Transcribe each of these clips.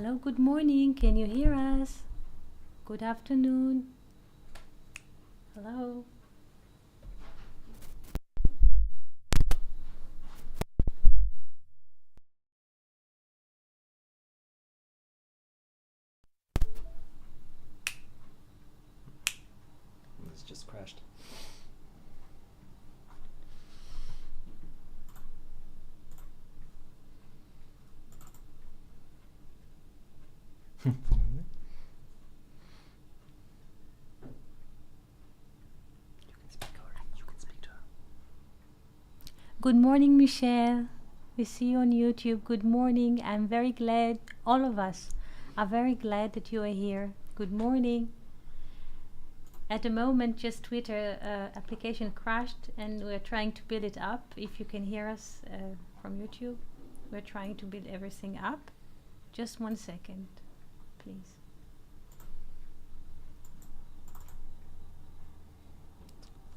Hello, good morning. Can you hear us? Good afternoon. Hello. It's just crashed. You can speak to her. Good morning, Michelle. We see you on YouTube. Good morning. I'm very glad, all of us are very glad that you are here. Good morning. At the moment, just Twitter application crashed and we're trying to build it up. If you can hear us from YouTube, we're trying to build everything up. Just 1 second, please.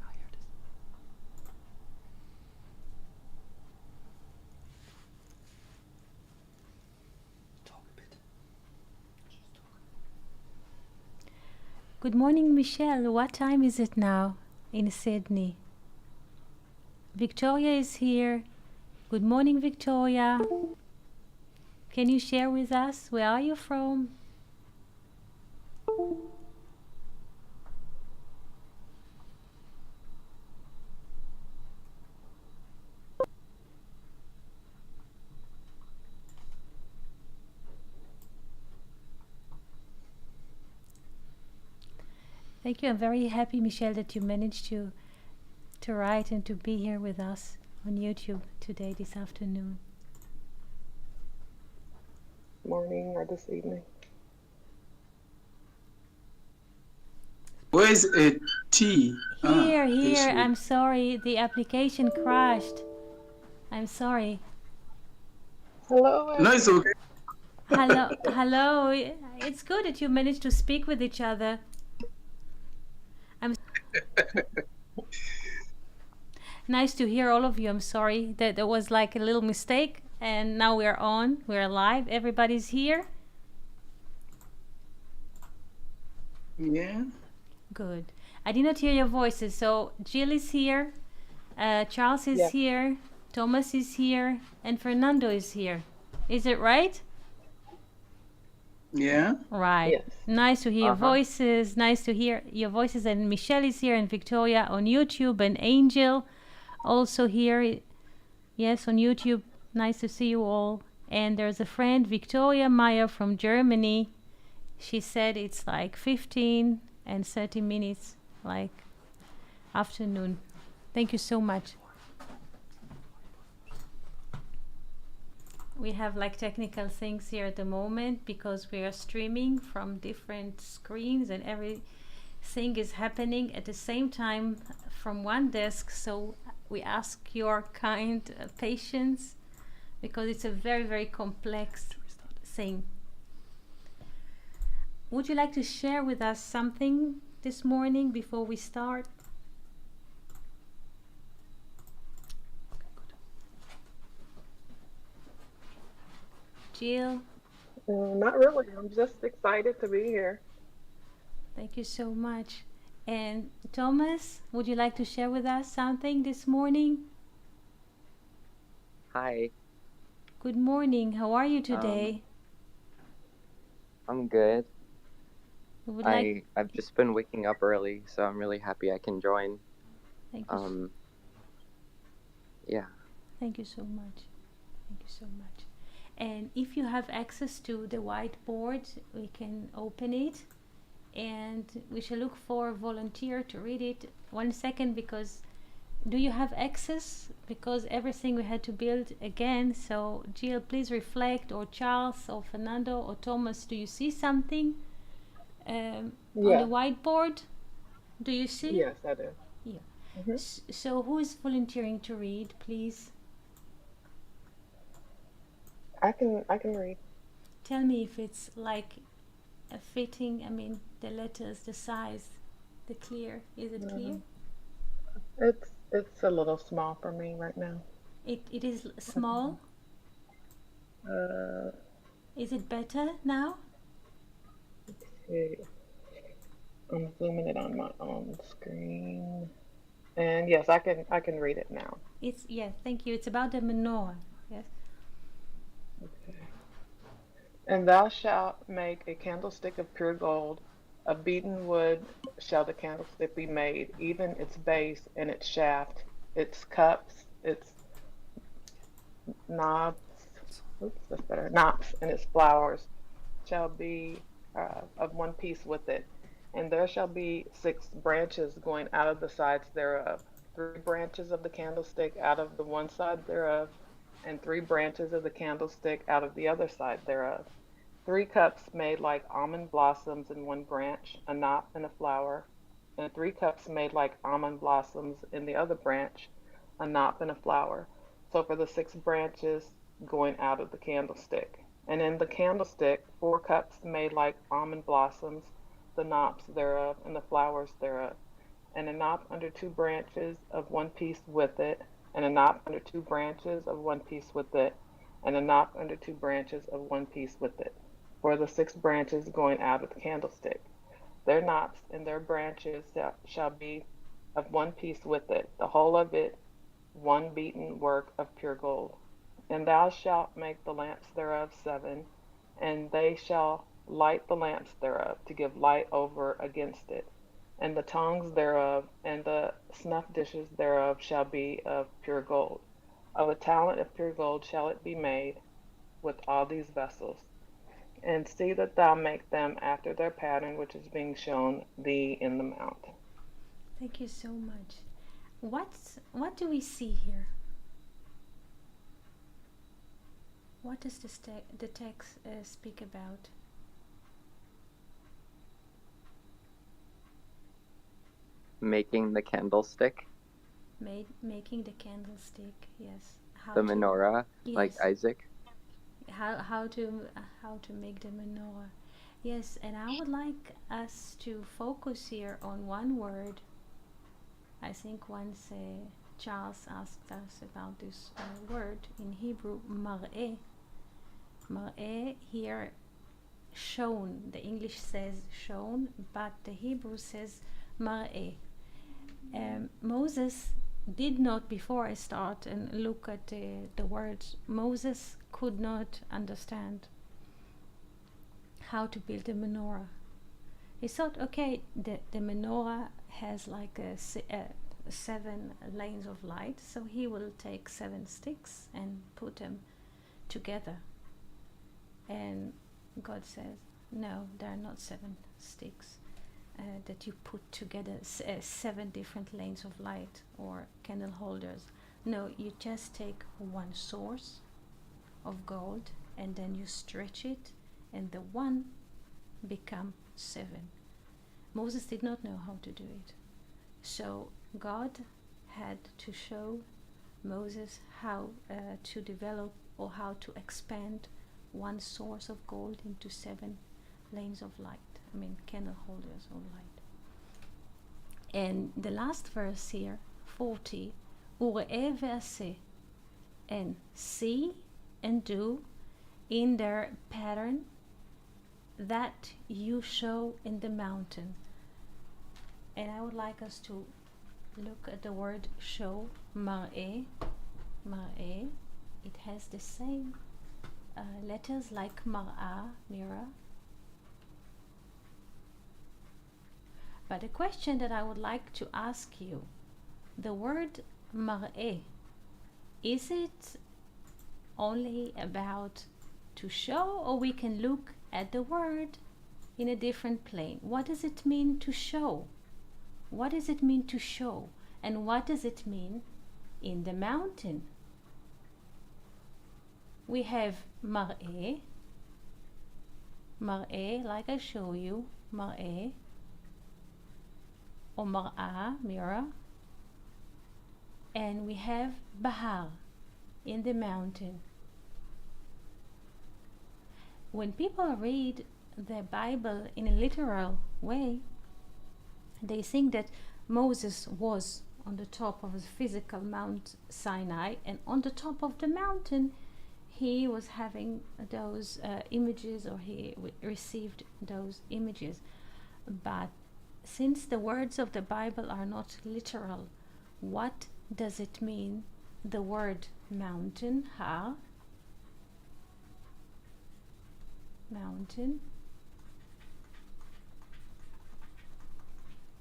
Oh, here it is. Talk a bit. Just talk. Good morning, Michelle. What time is it now in Sydney? Victoria is here. Good morning, Victoria. Can you share with us where are you from? Thank you. I'm very happy, Michelle, that you managed to write and to be here with us on YouTube today, this afternoon. Morning or this evening. Where's a T? Here, there here. she is. I'm sorry. The application crashed. I'm sorry. Hello, No, it's okay. Hello, hello. It's good that you managed to speak with each other. Nice to hear all of you. I'm sorry that there was like a little mistake, and now we're on. We're live. Everybody's here. Yeah. Good. I did not hear your voices. So Jill is here, Charles is Yes. here, Thomas is here, and Fernando is here. Is it right? Yeah. Right. Yes. Nice to hear your voices. Nice to hear your voices. And Michelle is here, and Victoria on YouTube, and Angel also here. Yes, on YouTube. Nice to see you all. And there's a friend, Victoria Meyer from Germany. She said it's like 15 and 30 minutes, like afternoon. Thank you so much. We have like technical things here at the moment because we are streaming from different screens and everything is happening at the same time from one desk. So we ask your kind patience because it's a very, very complex thing. Would you like to share with us something this morning before we start? Jill? Not really. I'm just excited to be here. Thank you so much. And Thomas, would you like to share with us something this morning? Hi, Good morning. How are you today? I'm good. We would like. I've just been waking up early, so I'm really happy I can join. Thank you. Yeah. Thank you so much. Thank you so much. And if you have access to the whiteboard, we can open it, and we shall look for a volunteer to read it. 1 second, because do you have access? Because everything we had to build again. So Jill, please reflect, or Charles, or Fernando, or Thomas. Do you see something on the whiteboard? Do you see? Yes, I do. Yeah. Mhm. So who is volunteering to read, please? I can read. Tell me if it's like a fitting. I mean, the letters, the size, the clear. Is it clear? It's a little small for me right now. It is small. Is it better now? Okay. I'm zooming it on my own screen. And yes, I can read it now. It's yes, thank you. It's about the menorah. Yes. Okay. And thou shalt make a candlestick of pure gold. Of beaten wood shall the candlestick be made, even its base and its shaft, its cups, its knobs, oops, that's better, knops, and its flowers shall be of one piece with it. And there shall be 6 branches going out of the sides thereof, 3 branches of the candlestick out of the one side thereof, and 3 branches of the candlestick out of the other side thereof. 3 cups made like almond blossoms in one branch, a knot and a flower, and 3 cups made like almond blossoms in the other branch, a knot and a flower. So for the 6 branches going out of the candlestick. And in the candlestick 4 cups made like almond blossoms, the knops thereof and the flowers thereof, and a knot under 2 branches of one piece with it, and a knot under 2 branches of one piece with it, and a knot under 2 branches of one piece with it, for the 6 branches going out of the candlestick. Their knots and their branches shall be of one piece with it, the whole of it one beaten work of pure gold. And thou shalt make the lamps thereof 7, and they shall light the lamps thereof, to give light over against it. And the tongs thereof and the snuff dishes thereof shall be of pure gold. Of a talent of pure gold shall it be made with all these vessels. And see that thou make them after their pattern which is being shown thee in the mount. Thank you so much. What do we see here? What does the text speak about? Making the candlestick, Making the candlestick. Yes. How the to? menorah, like Yes. Isaac. How to make the menorah. Yes, and I would like us to focus here on one word. I think once Charles asked us about this word in Hebrew, mar'eh. Mar'eh here, shown. The English says shown, but the Hebrew says mar'eh. Moses did not, before I start and look at the words, Moses could not understand how to build a menorah. He thought, okay, the menorah has like 7 lanes of light, so he will take 7 sticks and put them together. And God says, no, there are not 7 sticks that you put together, 7 different lanes of light or candle holders. No, you just take one source of gold and then you stretch it, and the one become 7. Moses did not know how to do it, so God had to show Moses how to develop or how to expand one source of gold into 7 lanes of light. I mean, candle holders of light. And the last verse here, 40, Ure'eh ve'aseh, and see and do in their pattern that you show in the mountain. And I would like us to look at the word show, mar'eh. Mar'eh, it has the same letters like mar'ah, mirror. But the question that I would like to ask you, the word mar'eh, is it only about to show, or we can look at the word in a different plane? What does it mean to show? What does it mean to show? And what does it mean in the mountain? We have mar'eh, mar'eh, like I show you, mar'eh, or mar'ah, mirror, and we have bahar, in the mountain. When people read the Bible in a literal way, they think that Moses was on the top of the physical Mount Sinai, and on the top of the mountain he was having those images, or he received those images. But since the words of the Bible are not literal, what does it mean? The word mountain, ha, mountain.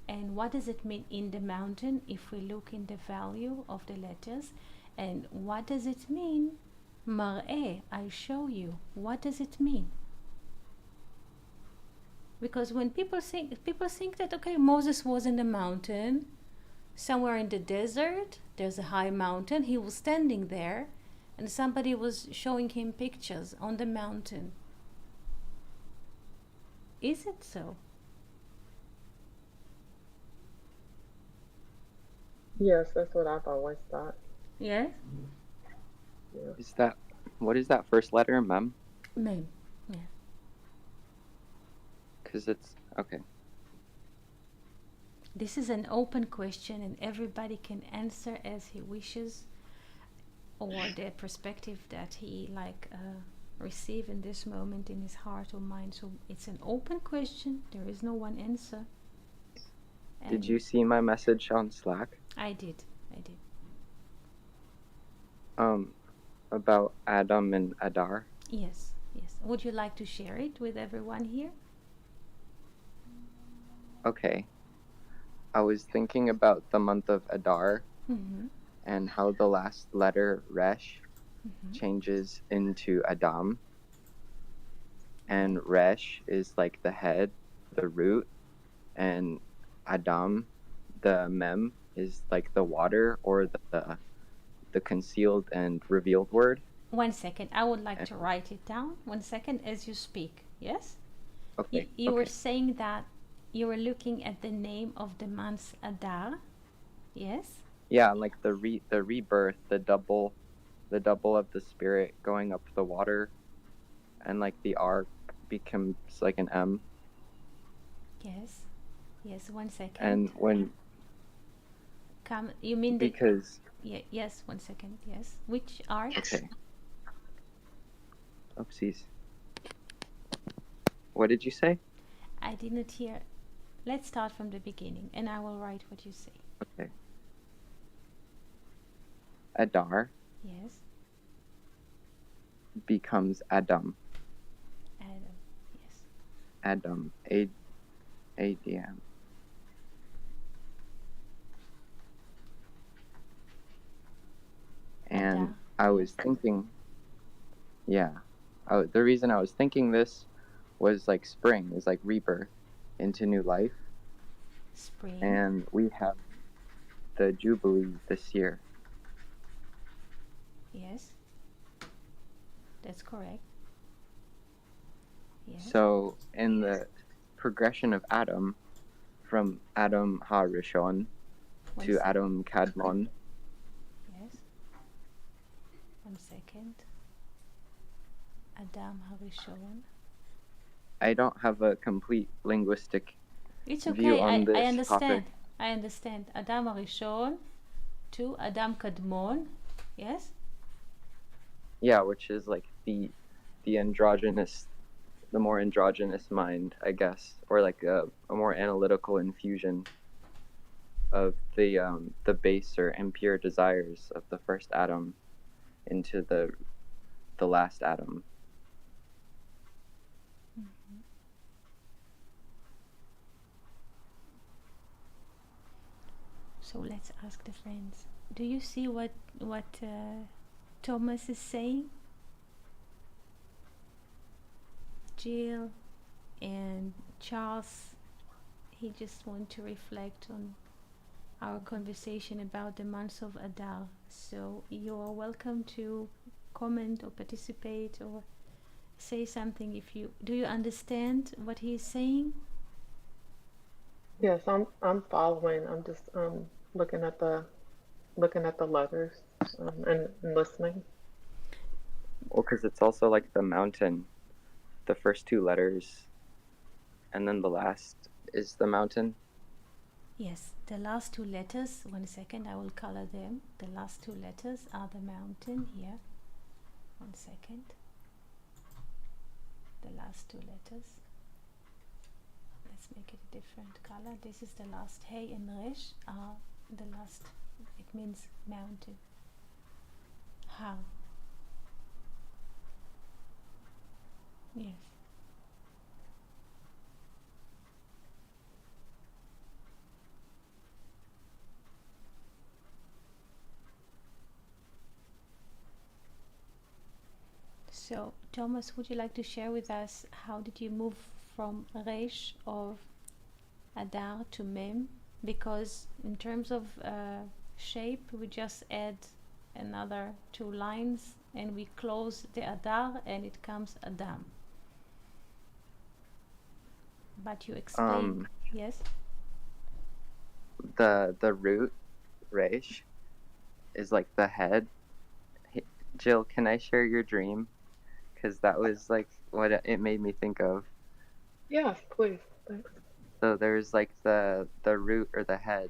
And what does it mean in the mountain if we look in the value of the letters? And what does it mean? Mar'eh, I show you. What does it mean? Because when people think that, okay, Moses was in the mountain, somewhere in the desert, there's a high mountain, he was standing there, and somebody was showing him pictures on the mountain. Is it so? Yes, that's what I've always thought. Yes? Yeah. What is that first letter, mem? Mem. Yeah. Because it's, okay. This is an open question, and everybody can answer as he wishes, or the perspective that he receive in this moment in his heart or mind. So it's an open question. There is no one answer. Did you see my message on Slack? I did. About Adam and Adar? Yes. Would you like to share it with everyone here? Okay. I was thinking about the month of Adar Mm-hmm. and how the last letter, Resh, Mm-hmm. changes into Adam. And Resh is like the head, the root, and Adam, the mem, is like the water or the concealed and revealed word. 1 second. I would like to write it down. 1 second as you speak. Yes? Okay. You were saying that you were looking at the name of the month Adar. Yes? Yeah, like the rebirth, the double of the spirit going up the water, and like the ark becomes like an M. Yes. 1 second. And when you mean because yes, 1 second. Yes. Which ark? okay. Oopsies. What did you say? I didn't hear. Let's start from the beginning, and I will write what you say. Okay. Adar Yes. becomes Adam. Adam. Yes. Adam. A-D-M. And Adar. I was thinking, the reason I was thinking this was like spring is like rebirth into new life. Spring. And we have the Jubilee this year. Yes. That's correct. Yes. So in the progression of Adam, from Adam HaRishon to Adam Kadmon. Yes. 1 second. Adam HaRishon. I don't have a complete linguistic It's view okay. on this I understand. topic. I understand. Adam HaRishon to Adam Kadmon. Yes. Yeah, which is like the androgynous, the more androgynous mind, I guess, or like a more analytical infusion of the baser impure desires of the first Adam into the last Adam. Mm-hmm. So let's ask the friends. Do you see what Thomas is saying? Jill and Charles, he just want to reflect on our conversation about the month of Adar. So you are welcome to comment or participate or say something if you do. You understand what he is saying? Yes, I'm following. I'm just looking at the letters and listening. Well, because it's also like the mountain, the first two letters, and then the last is the mountain. Yes, the last two letters, 1 second, I will color them. The last two letters are the mountain here. 1 second. The last two letters. Let's make it a different color. This is the last Hey and Resh are the last. It means mountain. How? Yes. So, Thomas, would you like to share with us how did you move from Resh of Adar to Mem? Because in terms of shape, we just add another 2 lines and we close the Adar and it comes Adam. But you explain, yes? The root resh is like the head. Jill, can I share your dream? Because that was like what it made me think of. Yes, please. Thanks. So there's like the root or the head,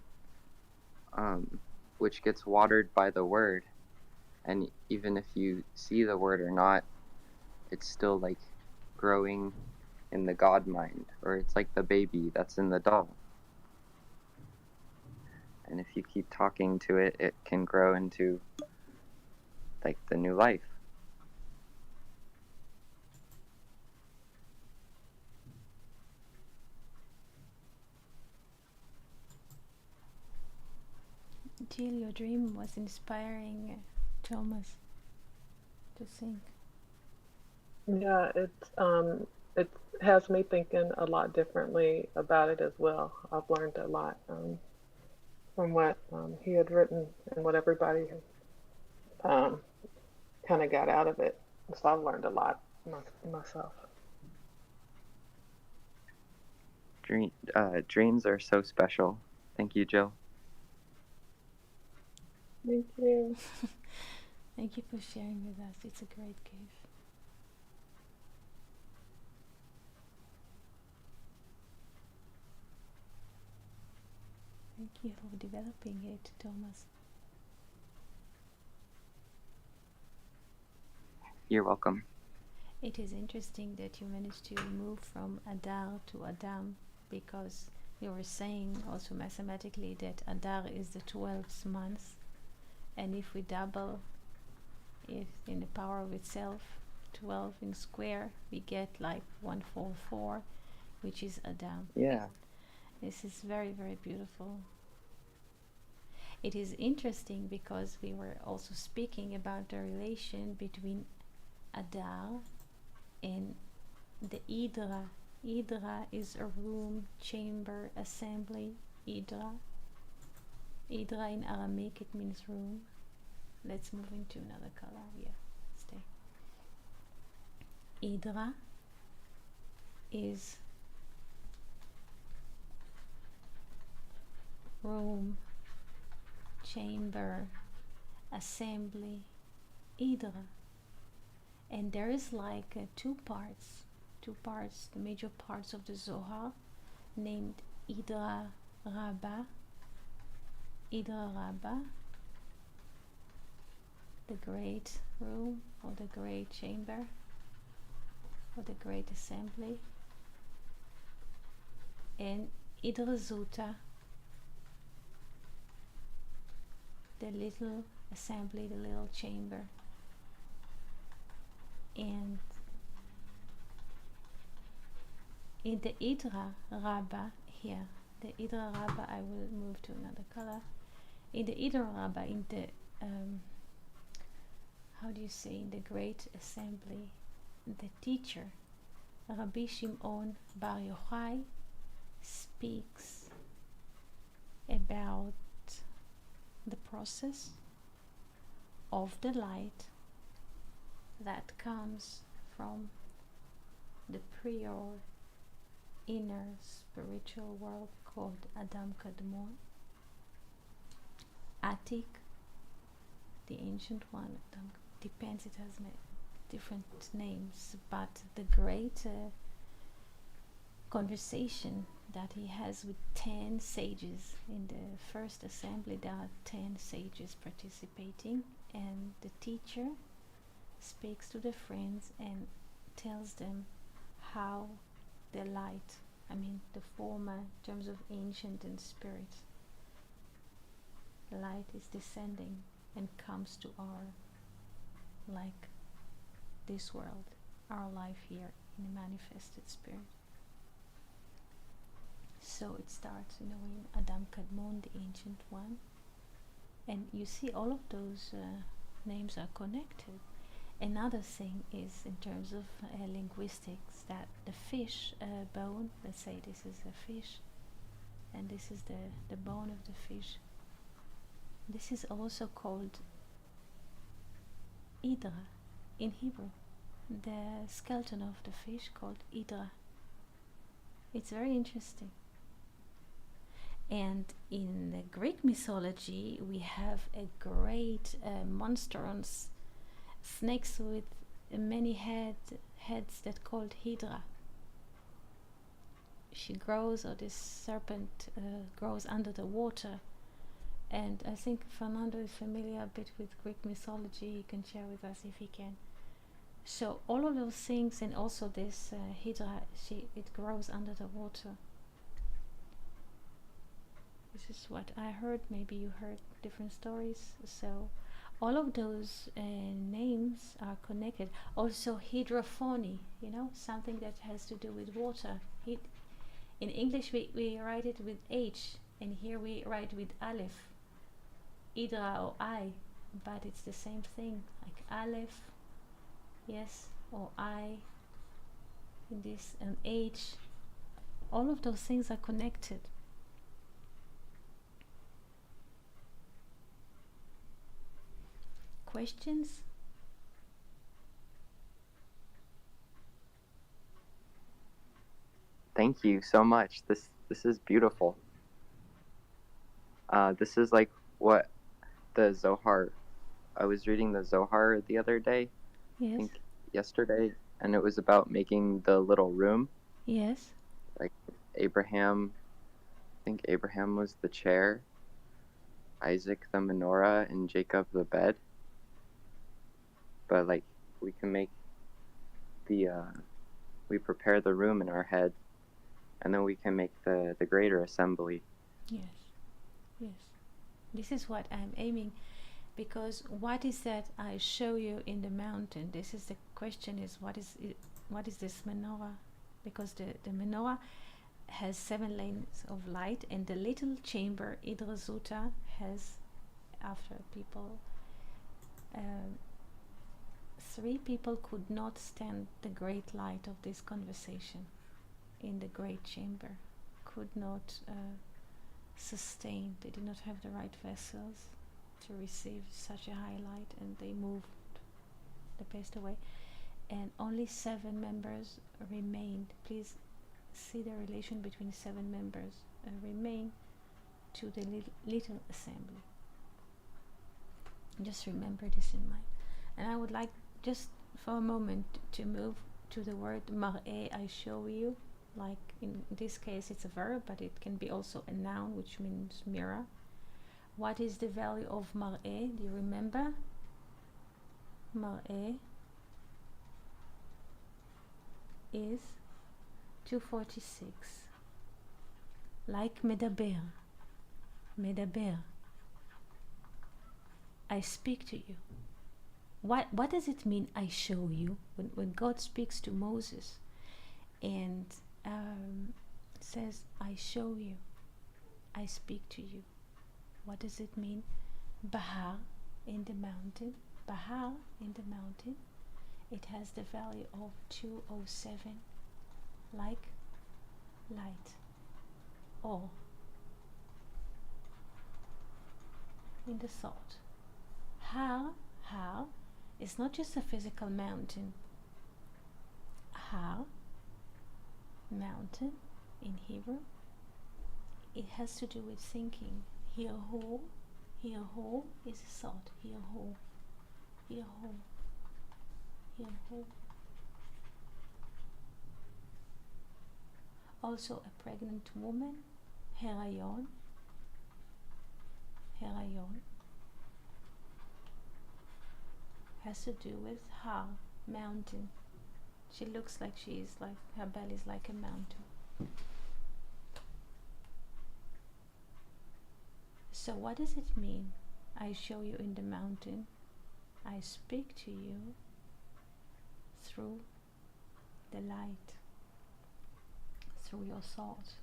which gets watered by the word, and even if you see the word or not, it's still like growing in the God mind, or it's like the baby that's in the doll. And if you keep talking to it, it can grow into like the new life. Jill, your dream was inspiring Thomas to think. Yeah, it has me thinking a lot differently about it as well. I've learned a lot from what he had written and what everybody had kind of got out of it. So I've learned a lot myself. Dreams are so special. Thank you, Jill. Thank you. Thank you for sharing with us. It's a great gift. Thank you for developing it, Thomas. You're welcome. It is interesting that you managed to move from Adar to Adam, because you were saying also mathematically that Adar is the 12th month, and if we double it in the power of itself, 12 in square, we get like 144, which is Adam. Yeah. This is very, very beautiful. It is interesting because we were also speaking about the relation between Adar and the Idra. Idra is a room, chamber, assembly. Idra. Idra in Aramaic, it means room. Let's move into another color. Yeah, stay. Idra is room, chamber, assembly, Idra. And there is like two parts, the major parts of the Zohar, named Idra Rabbah, the great room or the great chamber or the great assembly, and Idra Zuta, the little assembly, the little chamber. And in the Idra Rabbah here, the Idra Rabbah, I will move to another color. In the Idra Rabbah, in the how do you say, in the great assembly, the teacher Rabbi Shimon Bar Yochai speaks about the process of the light that comes from the prior inner spiritual world called Adam Kadmon, Atik, the ancient one. Adam depends, it has different names, but the great conversation that he has with 10 sages. In the first assembly there are 10 sages participating, and the teacher speaks to the friends and tells them how the light, I mean the former in terms of ancient and spirit, light is descending and comes to our, like this world, our life here in a manifested spirit. So it starts, in Adam Kadmon, the ancient one, and you see all of those names are connected. Another thing is in terms of linguistics, that the fish bone, let's say this is a fish and this is the bone of the fish, this is also called Idra in Hebrew, the skeleton of the fish called Idra. It's very interesting. And in the Greek mythology we have a great monstrous snakes with many heads that called Hydra. She grows, or this serpent grows under the water. And I think Fernando is familiar a bit with Greek mythology. He can share with us if he can. So all of those things, and also this Hydra, it grows under the water. This is what I heard. Maybe you heard different stories. So all of those names are connected. Also hydrophony, something that has to do with water. In English we write it with H, and here we write with Aleph, Idra or I, but it's the same thing, like Aleph, yes, or I, in this, and H. All of those things are connected. Questions? Thank you so much. This is beautiful. This is like what the Zohar. I was reading the Zohar the other day. Yes. I think yesterday, and it was about making the little room. Yes. Like Abraham. I think Abraham was the chair, Isaac the menorah, and Jacob the bed. But like we can make we prepare the room in our head, and then we can make the greater assembly. Yes. Yes. This is what I'm aiming, because what is that I show you in the mountain? This is the question: is what is this menorah? Because the menorah has 7 lanes of light, and the little chamber Idrazuta has, after people. 3 people could not stand the great light of this conversation in the great chamber, could not sustain. They did not have the right vessels to receive such a high light, and they moved, they passed away, and only 7 members remained. Please see the relation between 7 members remain to the little assembly. Just remember this in mind. And I would like just for a moment to move to the word mar'eh, I show you. Like in this case it's a verb, but it can be also a noun, which means mirror. What is the value of mar'eh? Do you remember? Mar'eh is 246. Like medaber. Medaber. I speak to you. What does it mean, I show you? When God speaks to Moses and says, I show you, I speak to you. What does it mean? Bahar in the mountain. Bahar in the mountain. It has the value of 207, like light. Or in the thought. Har is not just a physical mountain. Har, mountain in Hebrew, it has to do with thinking. Hirhu is a thought. Hirhu. Also a pregnant woman, herayon. has to do with how mountain. She looks like she's like her belly is like a mountain. So what does it mean? I show you in the mountain. I speak to you through the light, through your thoughts.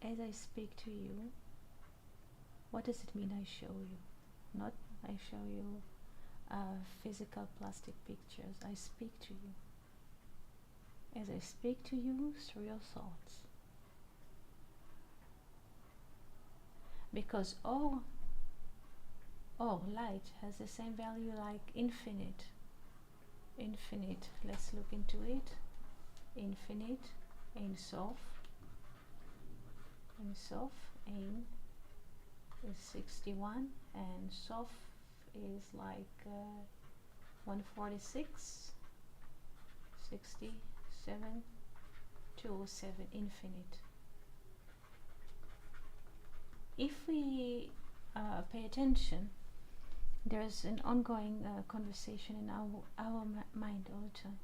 As I speak to you, what does it mean I show you? Not I show you physical plastic pictures. I speak to you. As I speak to you through your thoughts. Because all light has the same value like infinite. Infinite. Let's look into it. Infinite. Ein Sof. Ein Sof. Ein is 61 and Sof is like 146, 67, 207, infinite. If we pay attention, there's an ongoing conversation in our mind all the time.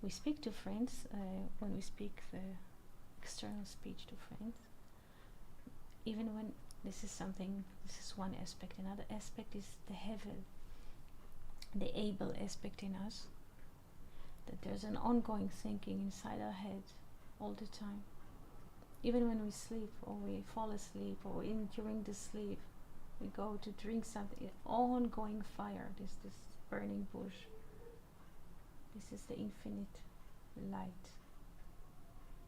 We speak to friends when we speak the external speech to friends. Even when this is one aspect. Another aspect is the heaven, the able aspect in us. That there's an ongoing thinking inside our head all the time. Even when we sleep or we fall asleep or during the sleep, we go to drink something, ongoing fire, this burning bush. This is the infinite light.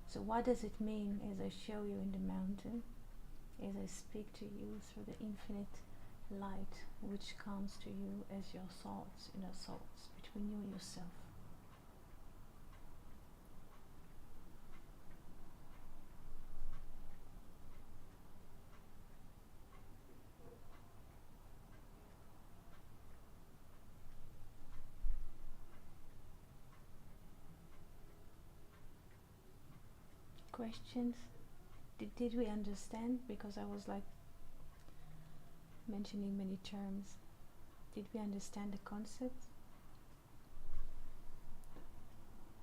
So what does it mean as I show you in the mountain, as I speak to you through the infinite light which comes to you as your thoughts, inner thoughts, between you and yourself? Questions? Did we understand? Because I was like mentioning many terms. Did we understand the concept?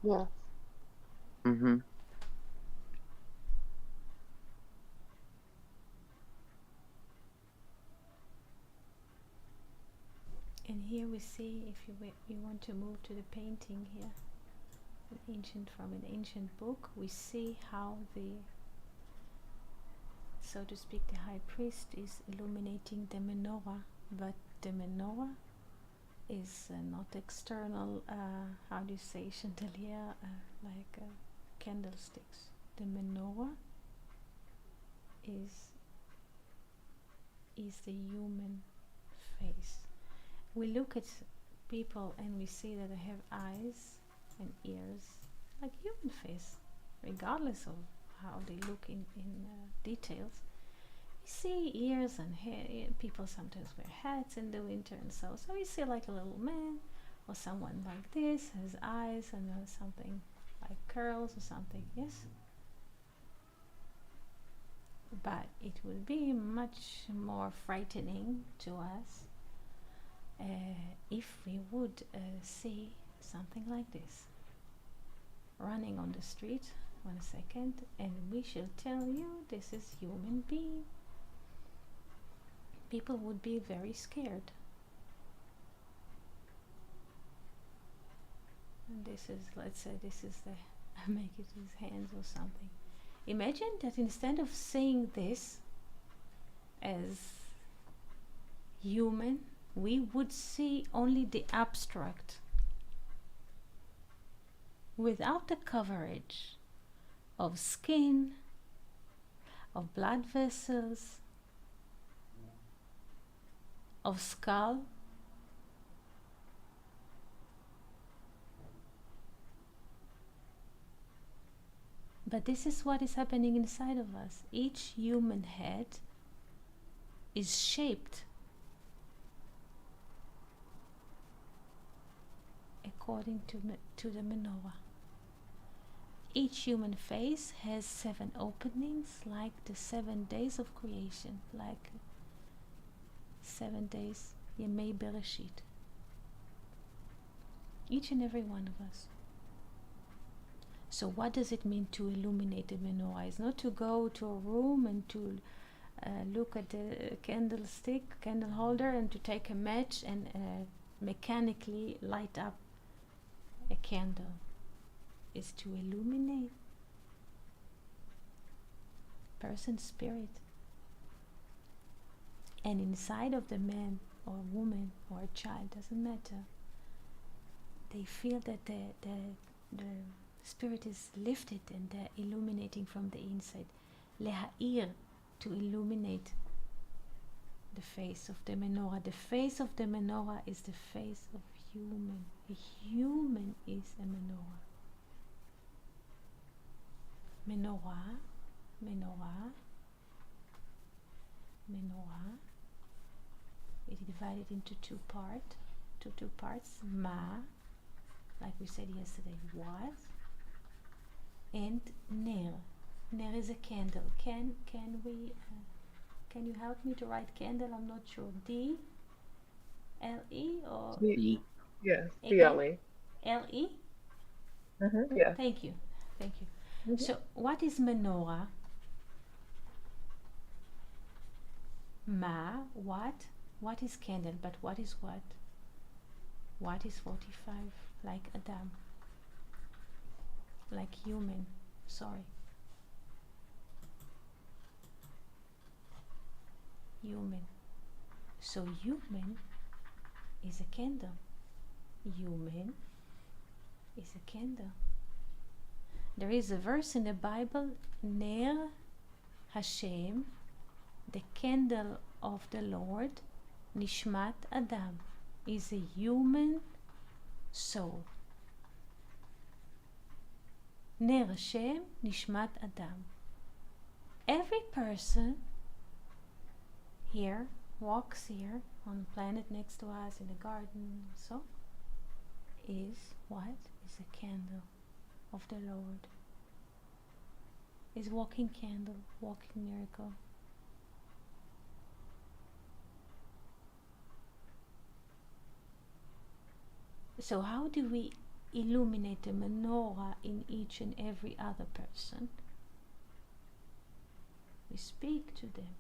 Yes. Mm-hmm. And here we see, if you want to move to the painting here, from an ancient book, we see how so to speak, the high priest is illuminating the menorah, but the menorah is not external, how do you say, chandelier, like candlesticks. The menorah is the human face. We look at people and we see that they have eyes and ears like human face, regardless of how they look in details. We see ears and hair. People sometimes wear hats in the winter and so we see like a little man or someone like this has eyes and something like curls or something. Yes, but it would be much more frightening to us if we would see something like this running on the street. 1 second, and we shall tell you this is human being. People would be very scared. And this is, let's say, this is the make it his hands or something. Imagine that instead of seeing this as human, we would see only the abstract without the coverage of skin, of blood vessels, of skull. But this is what is happening inside of us. Each human head is shaped according to the menorah. Each human face has 7 openings, like the 7 days of creation, like 7 days, Yemei Bereshit. Each and every one of us. So what does it mean to illuminate the menorah? It's not to go to a room and to look at the candle holder, and to take a match and mechanically light up a candle. It's to illuminate person's spirit. And inside of the man or woman or a child, doesn't matter, they feel that the spirit is lifted and they're illuminating from the inside. Leha'ir, to illuminate the face of the menorah. The face of the menorah is the face of human. A human is a menorah. Menorah, menorah, menorah. It is divided into two parts. Ma, like we said yesterday, what? And ner. Ner is a candle. Can you help me to write candle? I'm not sure. D L E or E. Yes, again? CLE. L E? Yes. Thank you. Mhm. So what is menorah? Ma, what? What is candle? But what is what? What is 45? Like Adam. Like human. Sorry. Human. So human is a candle. Human is a candle. There is a verse in the Bible, Ner Hashem, the candle of the Lord, Nishmat Adam, is a human soul. Ner Hashem, Nishmat Adam. Every person here, walks here, on the planet next to us, in the garden, so, is what? Is a candle of the Lord. Is walking candle, walking miracle. So how do we illuminate the menorah in each and every other person? We speak to them.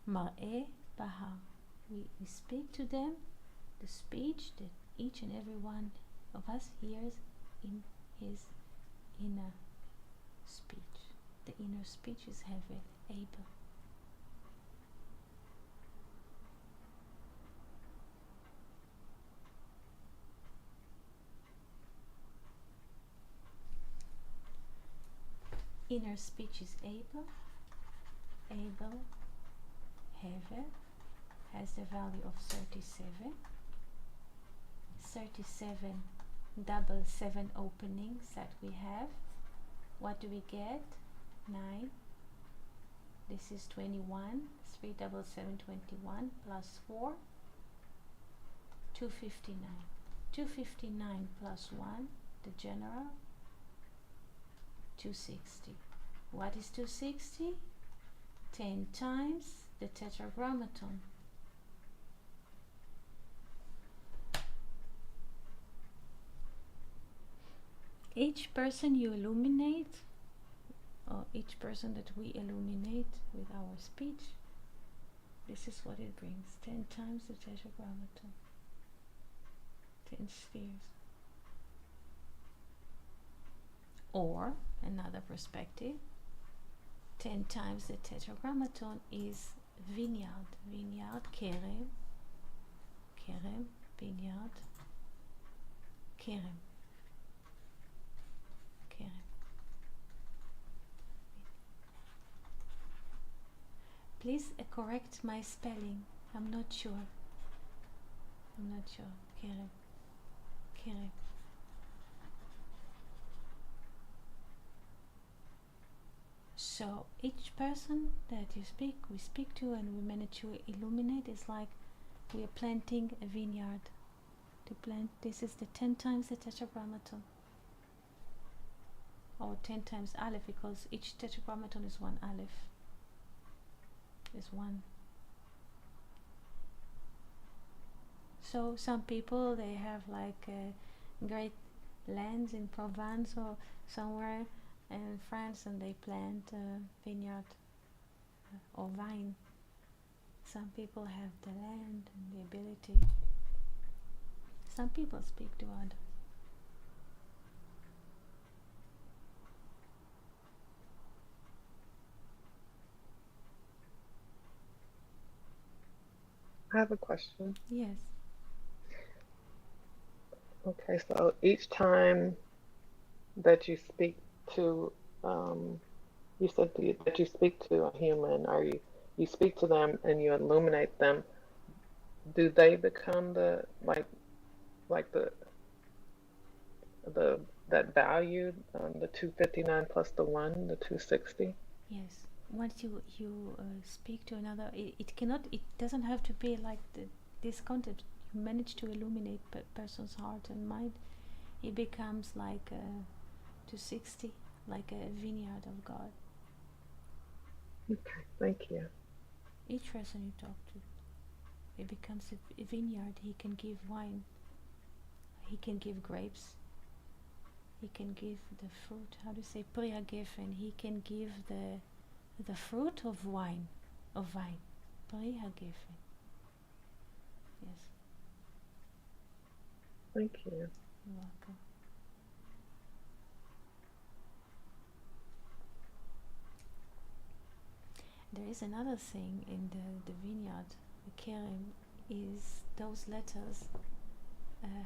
Mar'eh Bahar. We speak to them the speech that each and every one of us hears in his inner speech. The inner speech is Hevel, able. Inner speech is able, Hevel, has the value of 37. 37 double 7 openings that we have. What do we get? 9. This is 21. 3 double 7, 21 plus 4, 259. 259 plus 1, the general, 260. What is 260? 10 times the tetragrammaton. Each person you illuminate, or each person that we illuminate with our speech, this is what it brings. 10 times the tetragrammaton. 10 spheres. Or, another perspective, 10 times the tetragrammaton is vineyard. Vineyard, kerem, vineyard, kerem. Please correct my spelling. I'm not sure. Kerem. So each person that we speak to, and we manage to illuminate, is like we are planting a vineyard. To plant, this is the 10 times the tetragrammaton. Or 10 times aleph, because each tetragrammaton is one aleph. is one. So some people, they have like great lands in Provence or somewhere in France, and they plant vineyard or vine. Some people have the land and the ability. Some people speak to others. I have a question. Yes. Okay, so each time that you speak to, you said that you speak to a human, or you speak to them and you illuminate them, do they become the like the that value, the 259 plus the one, the 260? Yes. Once you speak to another, it cannot. It doesn't have to be like this concept. You manage to illuminate person's heart and mind. It becomes like 260, like a vineyard of God. Okay, thank you. Each person you talk to, it becomes a vineyard. He can give wine. He can give grapes. He can give the fruit. How do you say and he can give the fruit of wine, of vine. Prehagefen. Yes. Thank you. You're welcome. There is another thing in the vineyard, the Kerem, is those letters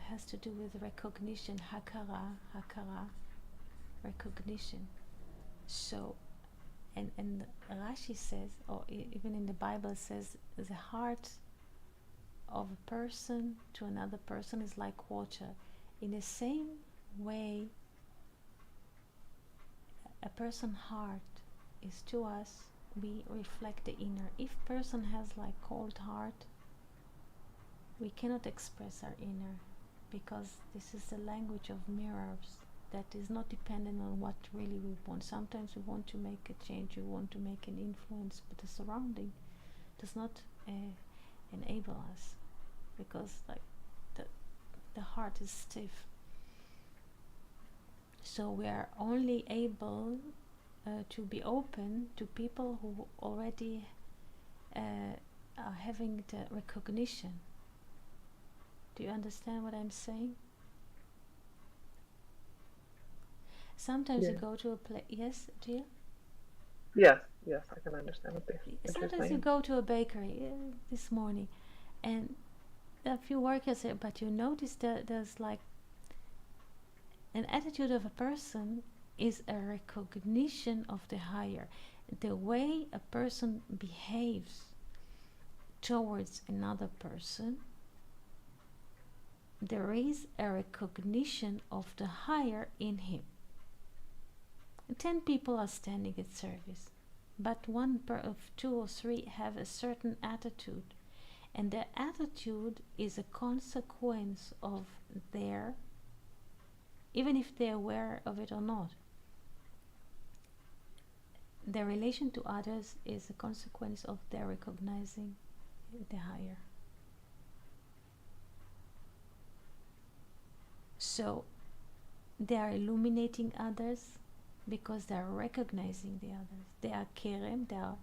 has to do with recognition, hakara, recognition. So, and Rashi says, or even in the Bible says, the heart of a person to another person is like water. In the same way, a person's heart is to us, we reflect the inner. If person has like cold heart, we cannot express our inner, because this is the language of mirrors that is not dependent on what really we want. Sometimes we want to make a change, we want to make an influence, but the surrounding does not enable us, because like the heart is stiff. So we are only able to be open to people who already are having the recognition. Do you understand what I'm saying? Sometimes you Yeah. go to a place. Yes, dear? Yes, yes, I can understand what you're Sometimes you saying. go to a bakery this morning, and a few workers there, but you notice that there's like an attitude of a person is a recognition of the higher. The way a person behaves towards another person, there is a recognition of the higher in him. 10 people are standing at service, but one of 2 or 3 have a certain attitude, and their attitude is a consequence of their, even if they're aware of it or not, their relation to others is a consequence of their recognizing the higher. So they are illuminating others because they are recognizing the others. They are kerem, they are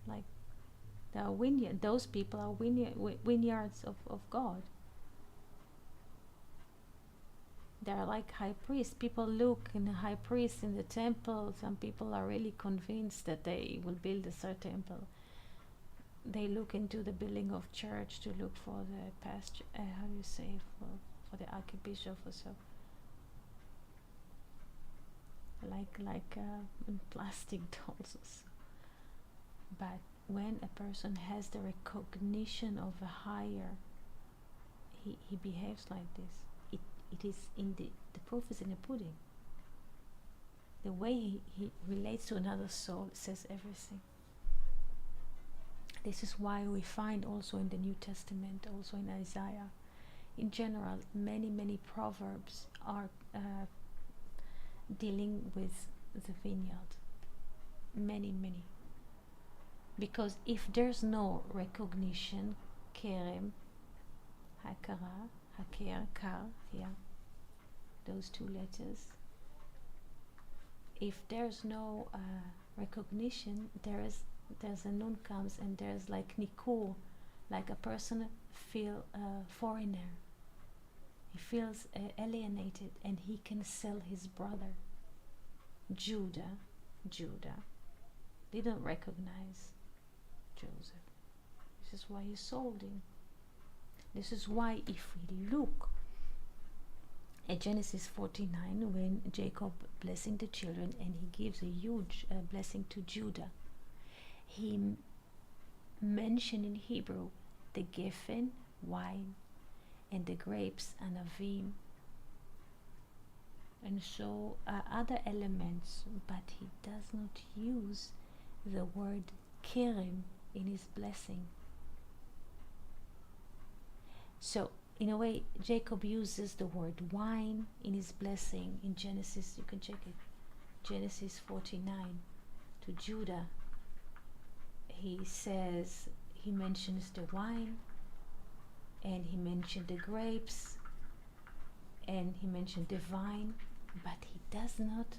like, they are vineyard. Those people are vineyards of God. They are like high priests. People look in the high priest in the temple. Some people are really convinced that they will build a third temple. They look into the building of church to look for the pastor. How do you say, for the archbishop or so? Like plastic dolls. But when a person has the recognition of a higher, he behaves like this. It is in the proof is in the pudding. The way he relates to another soul says everything. This is why we find also in the New Testament, also in Isaiah, in general, many proverbs are dealing with the vineyard. Many. Because if there's no recognition, kerem, hakara, haker, kar, yeah, those two letters. If there's no recognition, there's a nun comes and there's like nikur, like a person feel foreigner. He feels alienated, and he can sell his brother. Judah didn't recognize Joseph. This is why he sold him. This is why if we look at Genesis 49, when Jacob blessing the children and he gives a huge blessing to Judah, he mentioned in Hebrew the geffen, wine, and the grapes, anavim, and so other elements, but he does not use the word kerem in his blessing. So in a way, Jacob uses the word wine in his blessing in Genesis. You can check it, Genesis 49 to Judah. He says, he mentions the wine, and he mentioned the grapes, and he mentioned the vine, but he does not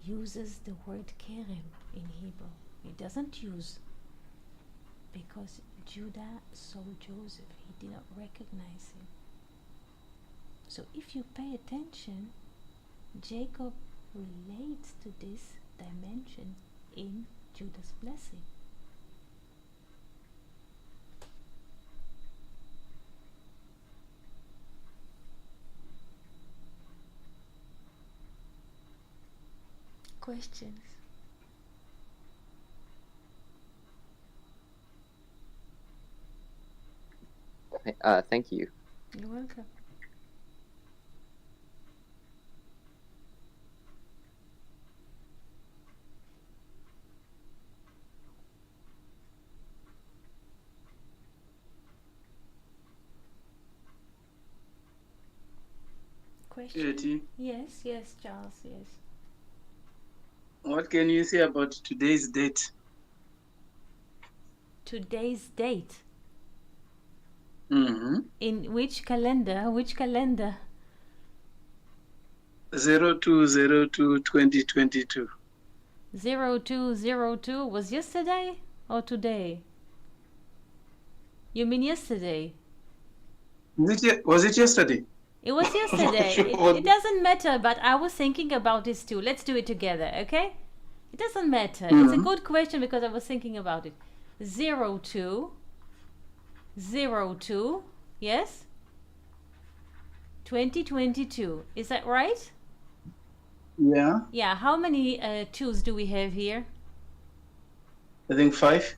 uses the word kerem in Hebrew. He doesn't use, because Judah saw Joseph. He did not recognize him. So if you pay attention, Jacob relates to this dimension in Judah's blessing. Questions? Thank you. You're welcome. Question? Etty, Yes, Charles, yes. what can you say about today's date? Today's date. Mm-hmm. In which calendar? 02/02/2022. 0202 was yesterday or today? You mean yesterday? Was it yesterday? It was yesterday. It doesn't matter, but I was thinking about this too. Let's do it together, okay? It doesn't matter. It's a good question because I was thinking about it. 0202, yes? 2022. Is that right? Yeah, Yeah. How many twos do we have here? I think 5.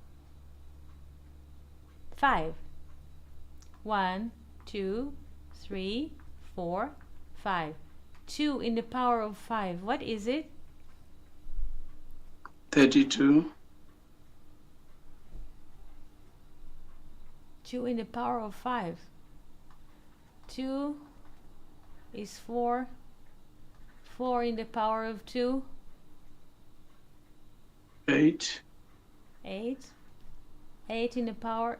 5. 1, 2, 3, 4, 5. 2 in the power of 5. What is it? 32. 2 in the power of 5. 2 is 4. 4 in the power of 2. 8. 8. 8 in the power...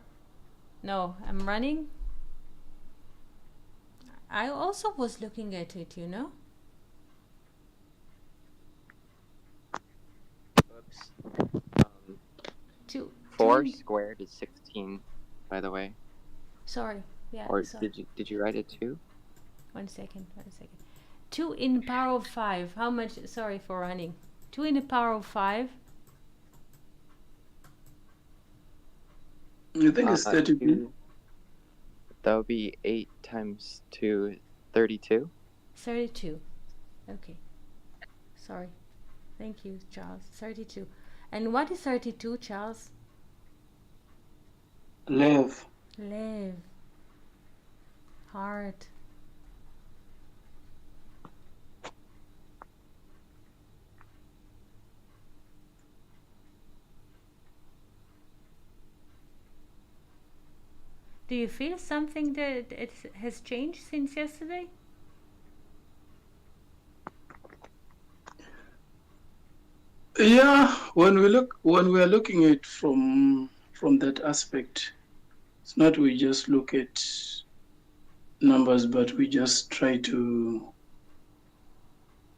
No, I'm running. I also was looking at it, you know. Oops. 4 squared is 16, by the way. Sorry. Yeah. Or sorry. did you write it 2? 1 second. 2 in the power of 5. How much? Sorry for running. 2 in the power of 5. I think it's 32. That would be 8 times 2, 32. 32. Okay. Sorry. Thank you, Charles. 32. And what is 32, Charles? Lev. Lev. Heart. Do you feel something that it has changed since yesterday? Yeah, when we are looking at from that aspect, it's not we just look at numbers, but we just try to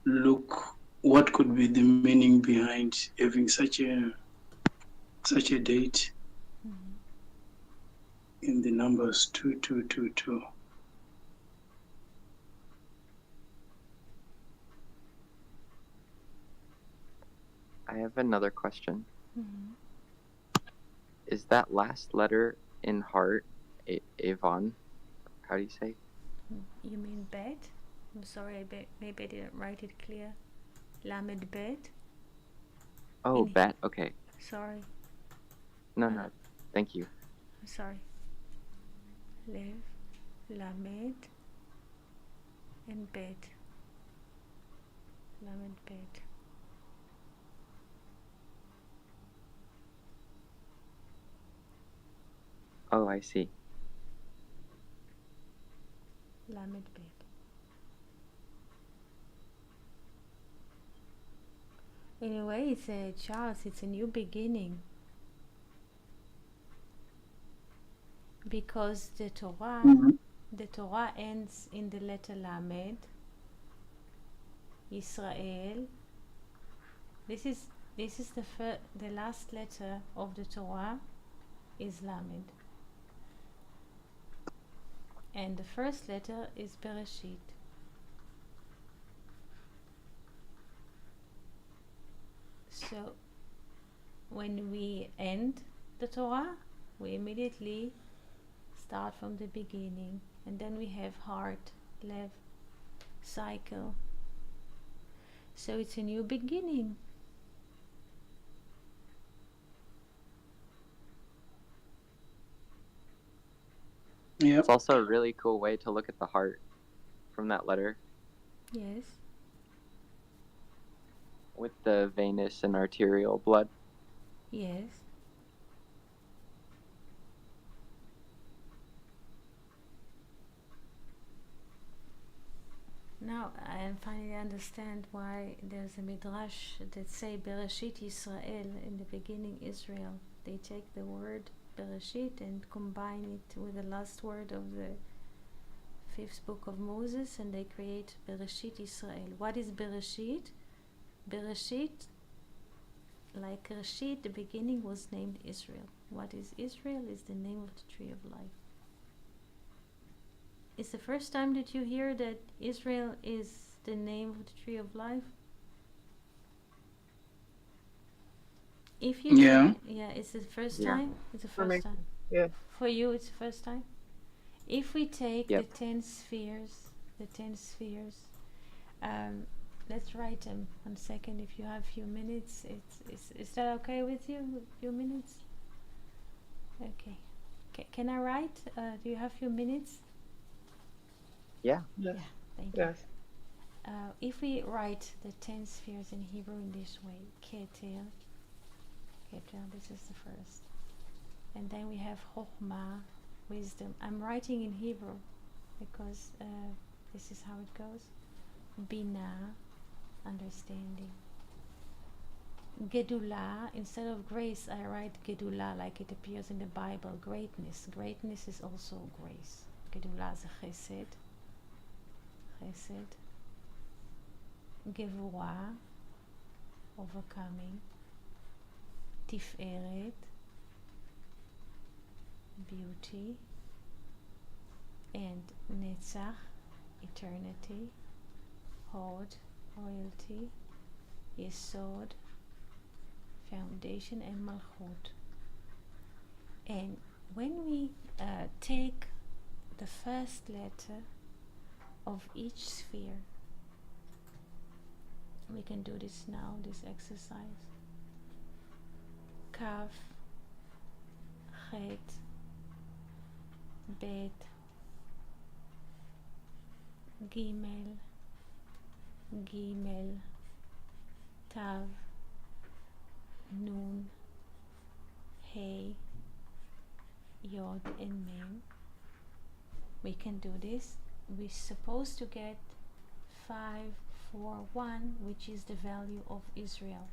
look what could be the meaning behind having such a date Mhm. in the numbers 2222. I have another question. Mhm. Is that last letter in heart Avon? How do you say? You mean bet? I'm sorry, maybe I didn't write it clear. Lamed bet. Oh, In bat. Okay. sorry, No, no. Thank you. I'm sorry. Lev, lamed, and bet. Lamed bet. Oh, I see. Lamed bet. Anyway, it's a chance. It's a new beginning. Because the Torah ends in the letter Lamed. Israel. This is the last letter of the Torah is Lamed, and the first letter is Bereshit. So when we end the Torah, we immediately start from the beginning, and then we have heart, lev, cycle. So it's a new beginning. Yeah. It's also a really cool way to look at the heart from that letter Yes. with the venous and arterial blood. Yes. Now I finally understand why there's a midrash that say Bereshit Israel, in the beginning Israel. They take the word Bereshit and combine it with the last word of the fifth book of Moses, and they create Bereshit Israel. What is Bereshit? Bereshit, like Rashid, the beginning was named Israel. What is Israel? Is the name of the tree of life. It's the first time that you hear that Israel is the name of the tree of life. If you Yeah. yeah, it's the first Yeah. time. It's the For me, first time. yeah. For you, it's the first time. If we take Yep. the 10 spheres, um, let's write them. 1 second, if you have a few minutes. Is that okay with you? A few minutes? Okay. Can I write? Do you have a few minutes? Yeah. Yes. Yeah, thank you. Yes. If we write the 10 spheres in Hebrew in this way, Keter, this is the first. And then we have Chokhmah, wisdom. I'm writing in Hebrew because this is how it goes. Bina, understanding. Gedula, instead of grace, I write Gedula like it appears in the Bible. Greatness. Greatness is also grace. Gedula is chesed. Chesed. Gevurah, overcoming. Tiferet, beauty. And Netzach, eternity. Hod, royalty. Yesod, foundation, and Malchut. And when we take the first letter of each sphere, we can do this now, this exercise. Kaf, Chet, Bet, Gimel, Gimel, Tav, Nun, Hey, Yod, and Mem. We can do this. We're supposed to get 541, which is the value of Israel.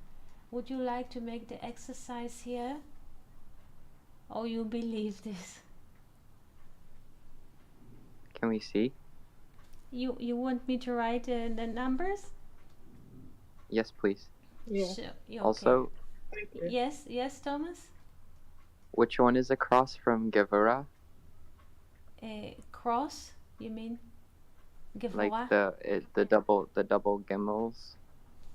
would you like to make the exercise here? Or you believe this? Can we see? You want me to write the numbers? Yes, please. Yeah. Okay. Also, Thank you. Yes, Thomas? which one is across from Gevura? Cross, you mean? Like Gevora? the double gimels?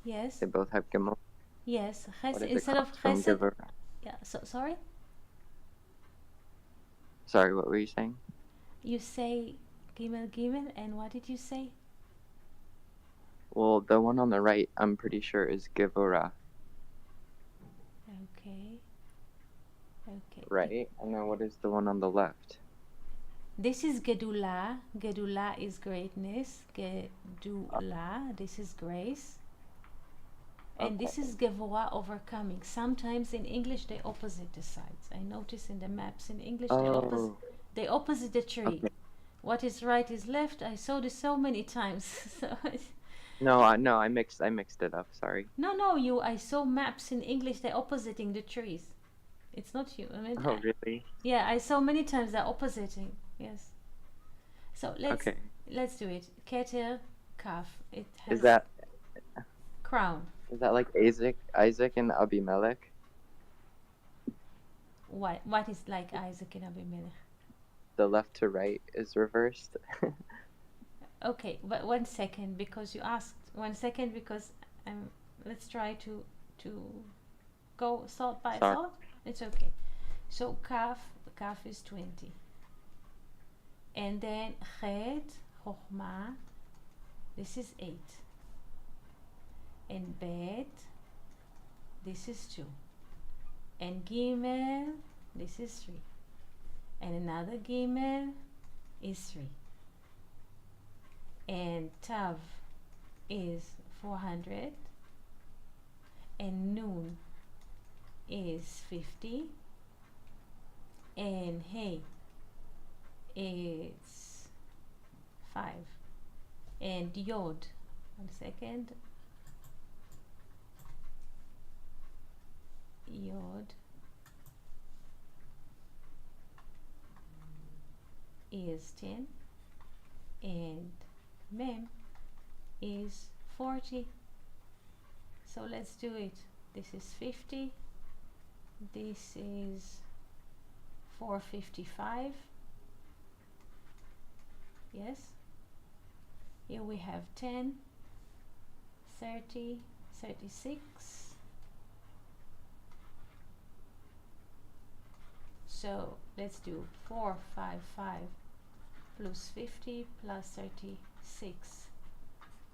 Yes. They both have gimel. Yes. What is Instead of across from chesed. Gevura? Yeah. So sorry. Sorry, what were you saying? You say gimel gimel, and what did you say? Well, the one on the right, I'm pretty sure is Gevura, Okay. right? And then what is the one on the left? This is Gedula. Gedula is greatness. Gedula. This is grace. And this is Gevora, overcoming. Sometimes in English they opposite the sides. I notice in the maps in English they opposite the tree. Okay. What is right is left. I saw this so many times. So No, I mixed it up. Sorry. no. I saw maps in English. They're oppositing the trees. It's not you. I mean, Oh, really? yeah, I saw many times they're oppositing. Yes. So Okay. let's do it. Keter, kaf. It has Is that crown. like Isaac and Abimelech? What is like Isaac and Abimelech? The left to right is reversed. Okay, but 1 second, because you asked. 1 second, because let's try to go thought by Sorry. thought. It's okay. So kaf is 20, and then chet, chokhmah, this is 8, and bet, this is 2, and gimel, this is 3, and another gimel is 3, and tav is 400, and nun is 50, and hey is 5, and yod, 1 second, yod is 10, and mem is 40. So let's do it. This is 50, this is 455. Yes, here we have 10, 30, 36. So let's do 455 plus 50 plus 36.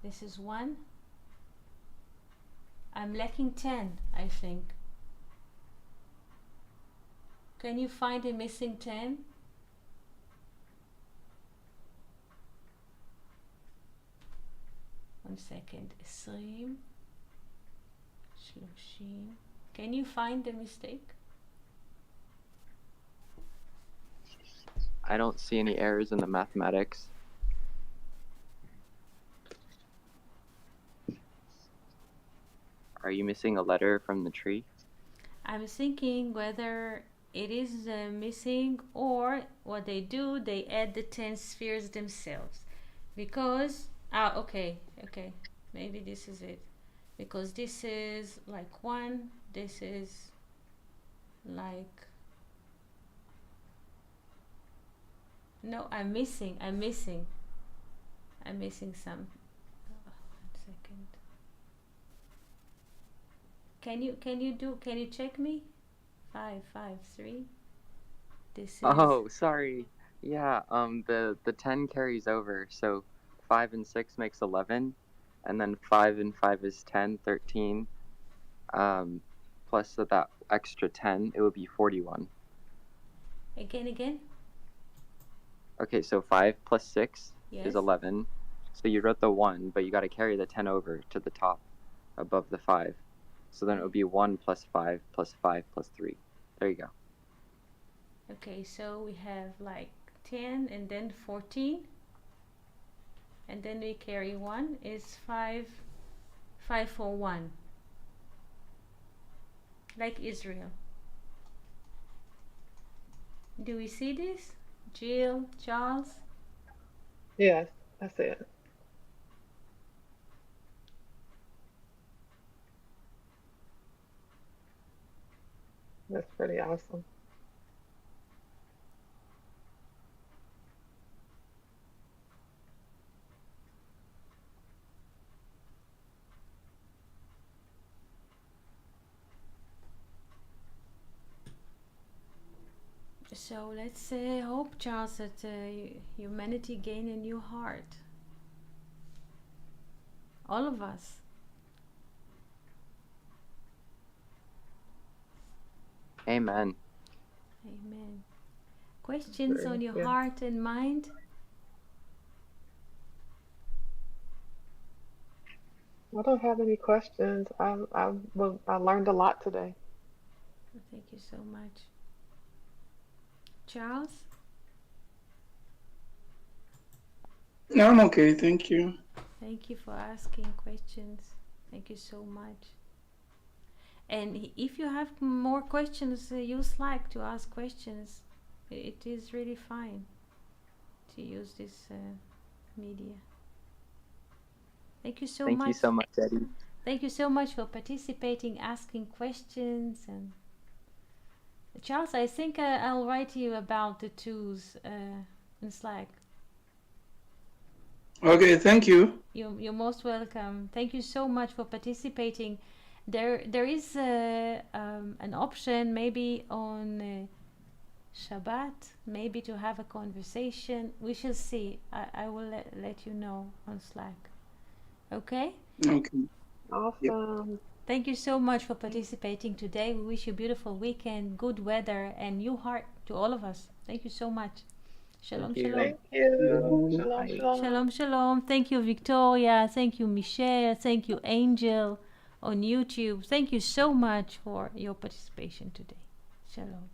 This is 1. I'm lacking 10, I think. Can you find a missing 10? One second. 20, 30. Can you find the mistake? I don't see any errors in the mathematics. Are you missing a letter from the tree? I'm thinking whether it is missing, or what they do, they add the 10 spheres themselves. Because, okay, maybe this is it. Because this is like 1, this is like, no, I'm missing some. 1 second. Can you check me? 5, 5, 3. This is. Oh, sorry. Yeah, the 10 carries over, so 5 and 6 makes 11, and then 5 and 5 is 10, 13. Plus that extra 10, it would be 41. Again? Okay, so 5 plus 6 Yes. is 11. So you wrote the 1, but you got to carry the 10 over to the top above the 5. So then it would be 1 plus 5 plus 5 plus 3. There you go. Okay, so we have like 10 and then 14. And then we carry 1 is 5 for 1. like Israel. Do we see this? Jill, Charles? Yes, that's it. That's pretty awesome. So let's hope, Charles, that humanity gain a new heart. All of us. Amen. Amen. Questions on your Yeah. heart and mind? I don't have any questions. I learned a lot today. Thank you so much. Charles? No, I'm okay, thank you. Thank you for asking questions. Thank you so much. And if you have more questions, use Slack to ask questions. It is really fine to use this media. Thank you so Thank much. you so much, Eddie. Thank you so much for participating, asking questions. And Charles, I think I'll write you about the tools in Slack. Okay, thank you. You're most welcome. Thank you so much for participating. There is an option maybe on Shabbat, maybe to have a conversation. We shall see. I will let you know on Slack. Okay? Okay. Awesome. Thank you so much for participating today. We wish you a beautiful weekend, good weather, and new heart to all of us. Thank you so much. Shalom, Thank you. shalom. Thank you. Yeah. Shalom, Bye. shalom. Shalom, shalom. Thank you, Victoria. Thank you, Michelle. Thank you, Angel, on YouTube. Thank you so much for your participation today. Shalom.